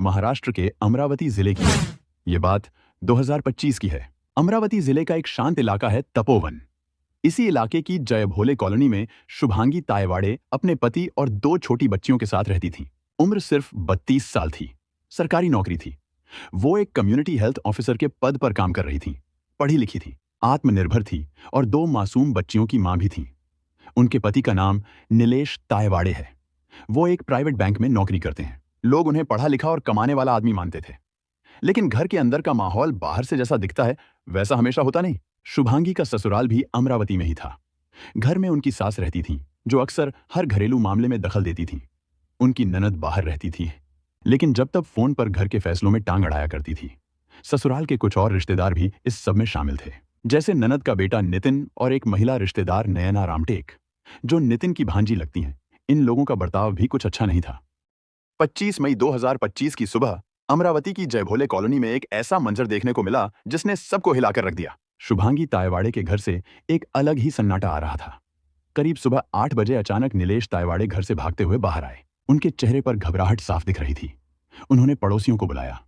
महाराष्ट्र के अमरावती जिले की है। ये बात 2025 की है। अमरावती जिले का एक शांत इलाका है तपोवन। इसी इलाके की जय भोले कॉलोनी में शुभांगी तायवाड़े अपने पति और 2 छोटी बच्चियों के साथ रहती थीं। उम्र सिर्फ 32 साल थी। सरकारी नौकरी थी। वो एक कम्युनिटी हेल्थ ऑफिसर के पद पर काम कर रही थीं। पढ़ी लिखी थी, आत्मनिर्भर थी और 2 मासूम बच्चियों की मां भी थीं। उनके पति का नाम नीलेश तायवाड़े है। वो एक प्राइवेट बैंक में नौकरी करते हैं। लोग उन्हें पढ़ा लिखा और कमाने वाला आदमी मानते थे। लेकिन घर के अंदर का माहौल बाहर से जैसा दिखता है वैसा हमेशा होता नहीं। शुभांगी का ससुराल भी अमरावती में ही था। घर में उनकी सास रहती थी, जो अक्सर हर घरेलू मामले में दखल देती थी। उनकी ननद बाहर रहती थी, लेकिन जब तब फोन पर घर के फैसलों में टांग अड़ाया करती थी। ससुराल के कुछ और रिश्तेदार भी इस सब में शामिल थे, जैसे ननद का बेटा नितिन और एक महिला रिश्तेदार नयना रामटेक, जो नितिन की भांजी लगती हैं। इन लोगों का बर्ताव भी कुछ अच्छा नहीं था। 25 मई 2025 की सुबह अमरावती की जयभोले कॉलोनी में एक ऐसा मंजर देखने को मिला जिसने सबको हिलाकर रख दिया। शुभांगी तायवाड़े के घर से एक अलग ही सन्नाटा आ रहा था। करीब सुबह 8 बजे अचानक नीलेश तायवाड़े घर से भागते हुए बाहर आए। उनके चेहरे पर घबराहट साफ दिख रही थी। उन्होंने पड़ोसियों को बुलाया।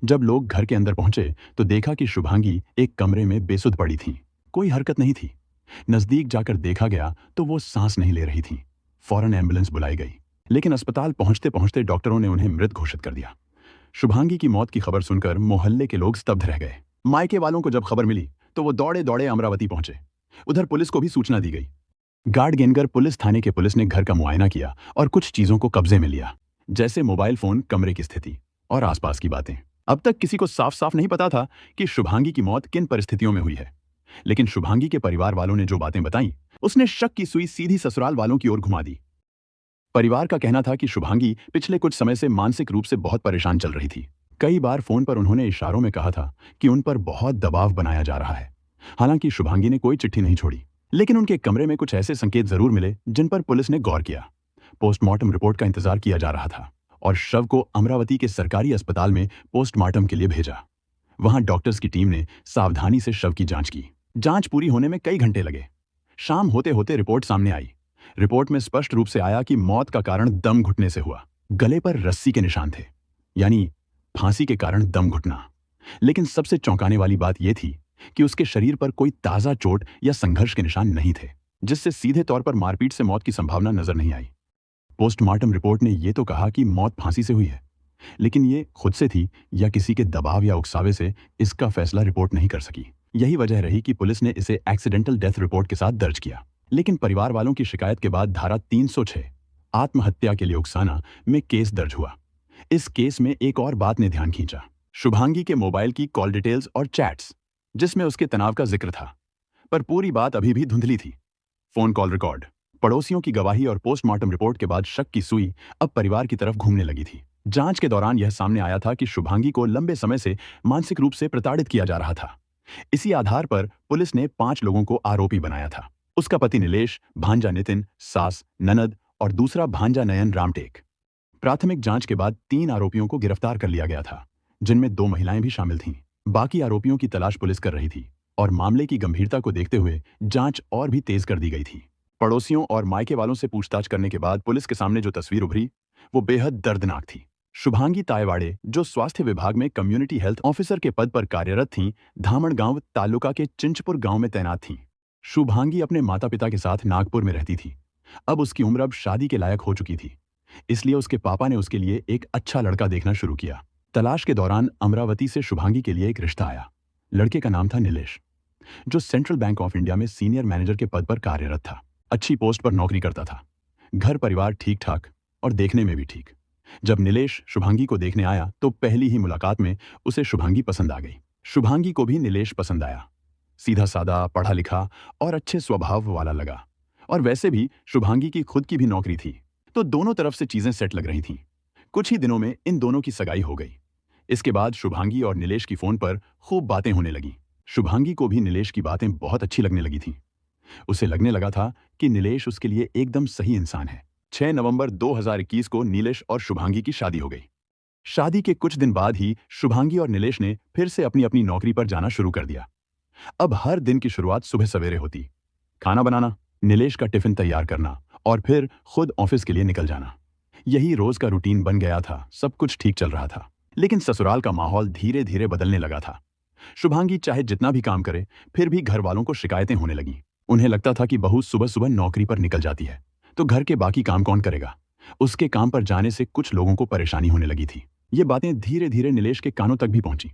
जब लोग घर के अंदर पहुंचे तो देखा कि शुभांगी एक कमरे में बेसुध पड़ी थी। कोई हरकत नहीं थी। नजदीक जाकर देखा गया तो वो सांस नहीं ले रही थी। फौरन एम्बुलेंस बुलाई गई, लेकिन अस्पताल पहुंचते पहुंचते डॉक्टरों ने उन्हें मृत घोषित कर दिया। शुभांगी की मौत की खबर सुनकर मोहल्ले के लोग स्तब्ध रह गए। मायके वालों को जब खबर मिली तो वो दौड़े दौड़े अमरावती पहुंचे। उधर पुलिस को भी सूचना दी गई। गार्डगेनगर पुलिस थाने के पुलिस ने घर का मुआयना किया और कुछ चीजों को कब्जे में लिया, जैसे मोबाइल फोन, कमरे की स्थिति और आसपास की बातें। अब तक किसी को साफ साफ नहीं पता था कि शुभांगी की मौत किन परिस्थितियों में हुई है, लेकिन शुभांगी के परिवार वालों ने जो बातें बताई उसने शक की सुई सीधी ससुराल वालों की ओर घुमा दी। परिवार का कहना था कि शुभांगी पिछले कुछ समय से मानसिक रूप से बहुत परेशान चल रही थी। कई बार फोन पर उन्होंने इशारों में कहा था कि उन पर बहुत दबाव बनाया जा रहा है। हालांकि शुभांगी ने कोई चिट्ठी नहीं छोड़ी, लेकिन उनके कमरे में कुछ ऐसे संकेत जरूर मिले जिन पर पुलिस ने गौर किया। पोस्टमार्टम रिपोर्ट का इंतजार किया जा रहा था और शव को अमरावती के सरकारी अस्पताल में पोस्टमार्टम के लिए भेजा। वहां डॉक्टर्स की टीम ने सावधानी से शव की जांच की। जांच पूरी होने में कई घंटे लगे। शाम होते होते रिपोर्ट सामने आई। रिपोर्ट में स्पष्ट रूप से आया कि मौत का कारण दम घुटने से हुआ। गले पर रस्सी के निशान थे, यानी फांसी के कारण दम घुटना। लेकिन सबसे चौंकाने वाली बात यह थी कि उसके शरीर पर कोई ताजा चोट या संघर्ष के निशान नहीं थे, जिससे सीधे तौर पर मारपीट से मौत की संभावना नजर नहीं आई। पोस्टमार्टम रिपोर्ट ने यह तो कहा कि मौत फांसी से हुई है, लेकिन ये खुद से थी या किसी के दबाव या उकसावे से, इसका फैसला रिपोर्ट नहीं कर सकी। यही वजह रही कि पुलिस ने इसे एक्सीडेंटल डेथ रिपोर्ट के साथ दर्ज किया। लेकिन परिवार वालों की शिकायत के बाद धारा 306 आत्महत्या के लिए उकसाना में केस दर्ज हुआ। इस केस में एक और बात ने ध्यान खींचा, शुभांगी के मोबाइल की कॉल डिटेल्स और चैट्स, जिसमें उसके तनाव का जिक्र था। पर पूरी बात अभी भी धुंधली थी। फोन कॉल रिकॉर्ड, पड़ोसियों की गवाही और पोस्टमार्टम रिपोर्ट के बाद शक की सुई अब परिवार की तरफ घूमने लगी थी। जांच के दौरान यह सामने आया था कि शुभांगी को लंबे समय से मानसिक रूप से प्रताड़ित किया जा रहा था। इसी आधार पर पुलिस ने 5 लोगों को आरोपी बनाया था। उसका पति नीलेश, भांजा नितिन, सास, ननद और दूसरा भांजा नयन रामटेक। प्राथमिक जांच के बाद 3 आरोपियों को गिरफ्तार कर लिया गया था, जिनमें 2 महिलाएं भी शामिल थीं। बाकी आरोपियों की तलाश पुलिस कर रही थी और मामले की गंभीरता को देखते हुए जांच और भी तेज कर दी गई थी। पड़ोसियों और मायके वालों से पूछताछ करने के बाद पुलिस के सामने जो तस्वीर उभरी वो बेहद दर्दनाक थी। शुभांगी तायवाड़े, जो स्वास्थ्य विभाग में कम्युनिटी हेल्थ ऑफिसर के पद पर कार्यरत थीं, धामणगांव तालुका के चिंचपुर गांव में तैनात थीं। शुभांगी अपने माता पिता के साथ नागपुर में रहती थी। अब उसकी उम्र अब शादी के लायक हो चुकी थी, इसलिए उसके पापा ने उसके लिए एक अच्छा लड़का देखना शुरू किया। तलाश के दौरान अमरावती से शुभांगी के लिए एक रिश्ता आया। लड़के का नाम था नीलेश, जो सेंट्रल बैंक ऑफ इंडिया में सीनियर मैनेजर के पद पर कार्यरत था। अच्छी पोस्ट पर नौकरी करता था। घर परिवार ठीक ठाक और देखने में भी ठीक। जब नीलेश शुभांगी को देखने आया तो पहली ही मुलाकात में उसे शुभांगी पसंद आ गई। शुभांगी को भी नीलेश पसंद आया। सीधा सादा, पढ़ा लिखा और अच्छे स्वभाव वाला लगा। और वैसे भी शुभांगी की खुद की भी नौकरी थी, तो दोनों तरफ से चीजें सेट लग रही थीं। कुछ ही दिनों में इन दोनों की सगाई हो गई। इसके बाद शुभांगी और नीलेश की फोन पर खूब बातें होने लगी। शुभांगी को भी नीलेश की बातें बहुत अच्छी लगने लगी थीं। उसे लगने लगा था कि नीलेश उसके लिए एकदम सही इंसान है। 6 नवंबर 2021 को नीलेश और शुभांगी की शादी हो गई। शादी के कुछ दिन बाद ही शुभांगी और नीलेश ने फिर से अपनी अपनी नौकरी पर जाना शुरू कर दिया। अब हर दिन की शुरुआत सुबह सवेरे होती। खाना बनाना, नीलेश का टिफिन तैयार करना और फिर खुद ऑफिस के लिए निकल जाना। यही रोज का रूटीन बन गया था। सब कुछ ठीक चल रहा था। लेकिन ससुराल का माहौल धीरे धीरे बदलने लगा था। शुभांगी चाहे जितना भी काम करे, फिर भी घर वालों को शिकायतें होने लगीं। उन्हें लगता था कि बहू सुबह सुबह नौकरी पर निकल जाती है, तो घर के बाकी काम कौन करेगा। उसके काम पर जाने से कुछ लोगों को परेशानी होने लगी थी। ये बातें धीरे धीरे नीलेश के कानों तक भी पहुंची,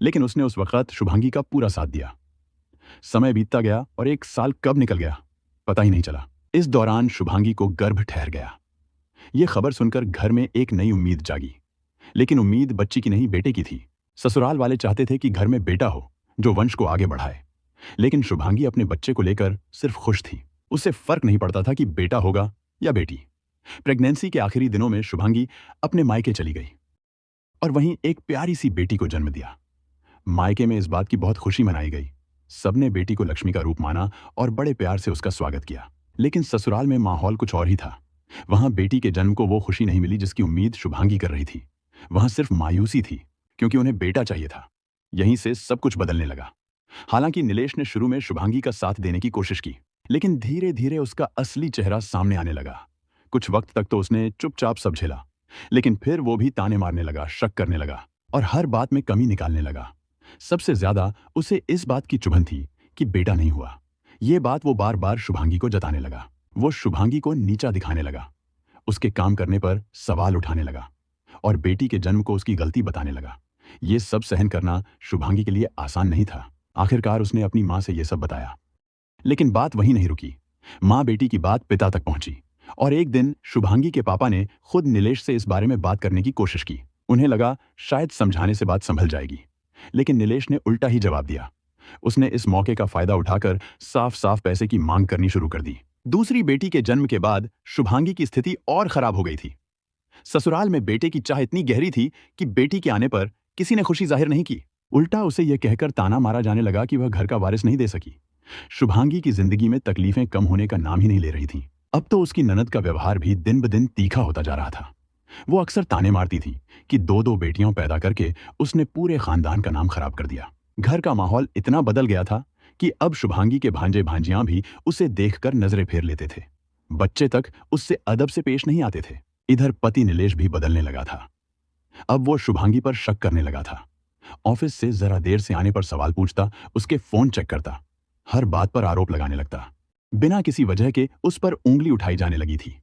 लेकिन उसने उस वक्त शुभांगी का पूरा साथ दिया। समय बीतता गया और 1 साल कब निकल गया पता ही नहीं चला। इस दौरान शुभांगी को गर्भ ठहर गया। ये खबर सुनकर घर में एक नई उम्मीद जागी, लेकिन उम्मीद बच्ची की नहीं, बेटे की थी। ससुराल वाले चाहते थे कि घर में बेटा हो जो वंश को आगे बढ़ाए, लेकिन शुभांगी अपने बच्चे को लेकर सिर्फ खुश थी। उसे फर्क नहीं पड़ता था कि बेटा होगा या बेटी। प्रेगनेंसी के आखिरी दिनों में शुभांगी अपने मायके चली गई और वहीं एक प्यारी सी बेटी को जन्म दिया। मायके में इस बात की बहुत खुशी मनाई गई। सबने बेटी को लक्ष्मी का रूप माना और बड़े प्यार से उसका स्वागत किया। लेकिन ससुराल में माहौल कुछ और ही था। वहां बेटी के जन्म को वो खुशी नहीं मिली जिसकी उम्मीद शुभांगी कर रही थी। वहां सिर्फ मायूसी थी, क्योंकि उन्हें बेटा चाहिए था। यहीं से सब कुछ बदलने लगा। हालांकि नीलेश ने शुरू में शुभांगी का साथ देने की कोशिश की, लेकिन धीरे धीरे उसका असली चेहरा सामने आने लगा। कुछ वक्त तक तो उसने चुपचाप सब झेला, लेकिन फिर वो भी ताने मारने लगा, शक करने लगा और हर बात में कमी निकालने लगा। सबसे ज्यादा उसे इस बात की चुभन थी कि बेटा नहीं हुआ। ये बात वो बार बार शुभांगी को जताने लगा। वो शुभांगी को नीचा दिखाने लगा, उसके काम करने पर सवाल उठाने लगा और बेटी के जन्म को उसकी गलती बताने लगा। ये सब सहन करना शुभांगी के लिए आसान नहीं था। आखिरकार उसने अपनी मां से ये सब बताया, लेकिन बात वहीं नहीं रुकी। मां बेटी की बात पिता तक पहुंची और एक दिन शुभांगी के पापा ने खुद नीलेश से इस बारे में बात करने की कोशिश की। उन्हें लगा शायद समझाने से बात संभल जाएगी, लेकिन नीलेश ने उल्टा ही जवाब दिया। उसने इस मौके का फायदा उठाकर साफ साफ पैसे की मांग करनी शुरू कर दी। दूसरी बेटी के जन्म के बाद शुभांगी की स्थिति और खराब हो गई थी। ससुराल में बेटे की चाह इतनी गहरी थी कि बेटी के आने पर किसी ने खुशी जाहिर नहीं की। उल्टा उसे यह कहकर ताना मारा जाने लगा कि वह घर का वारिस नहीं दे सकी। शुभांगी की जिंदगी में तकलीफें कम होने का नाम ही नहीं ले रही थीं। अब तो उसकी ननद का व्यवहार भी दिन ब दिन तीखा होता जा रहा था। वो अक्सर ताने मारती थी कि दो दो बेटियों पैदा करके उसने पूरे खानदान का नाम खराब कर दिया। घर का माहौल इतना बदल गया था कि अब शुभांगी के भांजे भांजियां भी उसे देखकर नजरें फेर लेते थे। बच्चे तक उससे अदब से पेश नहीं आते थे। इधर पति नीलेश भी बदलने लगा था। अब वो शुभांगी पर शक करने लगा था। ऑफिस से जरा देर से आने पर सवाल पूछता, उसके फोन चेक करता, हर बात पर आरोप लगाने लगता। बिना किसी वजह के उस पर उंगली उठाई जाने लगी थी।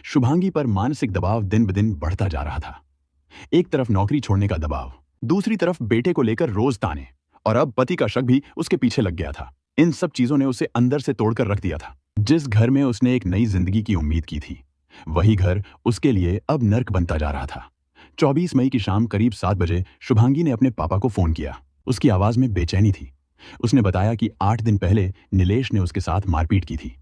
शुभांगी पर मानसिक दबाव दिन ब दिन बढ़ता जा रहा था। एक तरफ नौकरी छोड़ने का दबाव, दूसरी तरफ बेटे को लेकर रोज ताने, और अब पति का शक भी उसके पीछे लग गया था। इन सब चीजों ने उसे अंदर से तोड़कर रख दिया था। जिस घर में उसने एक नई जिंदगी की उम्मीद की थी, वही घर उसके लिए अब नर्क बनता जा रहा था। 24 मई की शाम करीब 7 बजे शुभांगी ने अपने पापा को फोन किया। उसकी आवाज में बेचैनी थी। उसने बताया कि 8 दिन पहले नीलेश ने उसके साथ मारपीट की थी।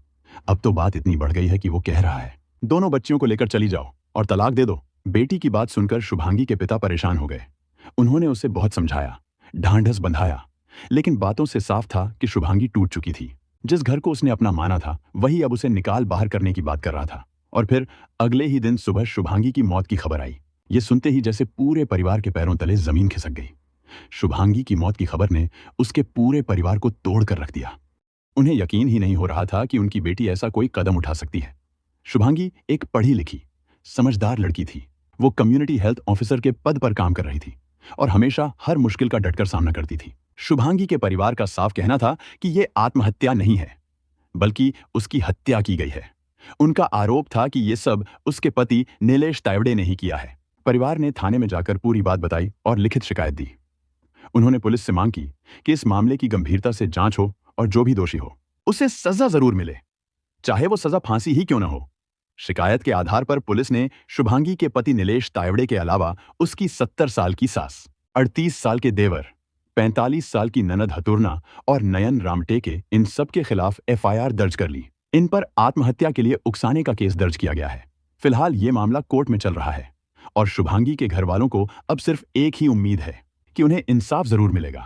अब तो बात इतनी बढ़ गई है कि वो कह रहा है, दोनों बच्चियों को लेकर चली जाओ और तलाक दे दो। बेटी की बात सुनकर शुभांगी के पिता परेशान हो गए। उन्होंने उसे बहुत समझाया, ढांढस बंधाया, लेकिन बातों से साफ था कि शुभांगी टूट चुकी थी। जिस घर को उसने अपना माना था, वही अब उसे निकाल बाहर करने की बात कर रहा था। और फिर अगले ही दिन सुबह शुभांगी की मौत की खबर आई। ये सुनते ही जैसे पूरे परिवार के पैरों तले जमीन खिसक गई। शुभांगी की मौत की खबर ने उसके पूरे परिवार को तोड़ कर रख दिया। उन्हें यकीन ही नहीं हो रहा था कि उनकी बेटी ऐसा कोई कदम उठा सकती है। शुभांगी एक पढ़ी लिखी, समझदार लड़की थी। वो कम्युनिटी हेल्थ ऑफिसर के पद पर काम कर रही थी और हमेशा हर मुश्किल का डटकर सामना करती थी। शुभांगी के परिवार का साफ कहना था कि ये आत्महत्या नहीं है, बल्कि उसकी हत्या की गई है। उनका आरोप था कि ये सब उसके पति नीलेश तायवड़े ने ही किया है। परिवार ने थाने में जाकर पूरी बात बताई और लिखित शिकायत दी। उन्होंने पुलिस से मांग की कि इस मामले की गंभीरता से जांच हो और जो भी दोषी हो उसे सजा जरूर मिले, चाहे वो सजा फांसी ही क्यों न हो। शिकायत के आधार पर पुलिस ने शुभांगी के पति नीलेश तायवड़े के अलावा उसकी 70 साल की सास, 38 साल के देवर, 45 साल की ननद हतुरना और नयन रामटेके, इन सब के खिलाफ एफआईआर दर्ज कर ली। इन पर आत्महत्या के लिए उकसाने का केस दर्ज किया गया है। फिलहाल ये मामला कोर्ट में चल रहा है और शुभांगी के घर वालों को अब सिर्फ एक ही उम्मीद है कि उन्हें इंसाफ जरूर मिलेगा।